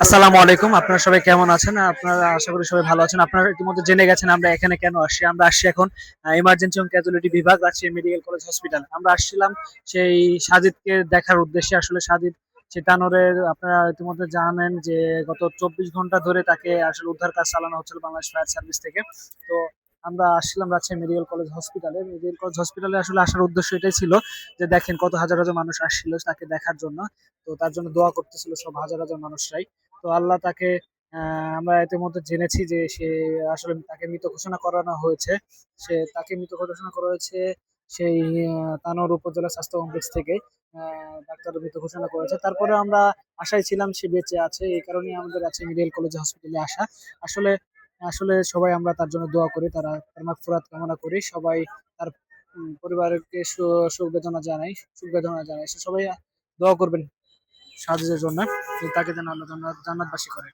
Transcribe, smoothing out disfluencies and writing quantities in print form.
আসসালামু আলাইকুম। আপনারা সবাই কেমন আছেন? আপনারা আশা করি সবাই ভালো আছেন। আপনারা ইতিমধ্যে জেনে গেছেন আমরা এখানে কেন আসছি। আমরা আসছি এখন ইমার্জেন্সি এবং ক্যাজুয়ালিটি বিভাগ, রাজশাহী মেডিকেল কলেজ হসপিটাল। আমরা আসছিলাম সেই সাজিদকে দেখার উদ্দেশ্যে। আসলে সাজিদ চিটানোরের আপনারা ইতিমধ্যে জানেন যে গত ২৪ ঘন্টা ধরে তাকে আসলে উদ্ধার কাজ চালানো হচ্ছিল বাংলাদেশ ফায়ার সার্ভিস থেকে। তো আমরা আসছিলাম রাজশাহী মেডিকেল কলেজ হসপিটালে। মেডিকেল কলেজ হসপিটালে আসলে আসার উদ্দেশ্য এটাই ছিল যে দেখেন কত হাজার হাজার মানুষ আসছিল তাকে দেখার জন্য। তো তার জন্য দোয়া করতেছিল সব হাজার হাজার মানুষরাই। তো আল্লাহ তাকে আমরা ইতিমধ্যে জেনেছি যে সে আসলে তাকে মৃত ঘোষণা করানো হয়েছে। তাকে মৃত ঘোষণা করা হয়েছে সেই তানোর উপজেলা স্বাস্থ্য কমপ্লেক্স থেকে। ডাক্তার মৃত ঘোষণা করেছে। তারপরে আমরা আশায় ছিলাম সে বেঁচে আছে। এই কারণেই আমাদের রাজশাহী মেডিকেল কলেজ হসপিটালে আসা। আসলে আসলে সবাই আমরা তার জন্য দোয়া করি। তার মাগফিরাত কামনা করি। সবাই তার পরিবারকে সুখ বেদনা জানাই। সবাই দোয়া করবেন সাহায্যের জন্য। তাকে যেন আল্লাহ জান্নাতবাসী করে।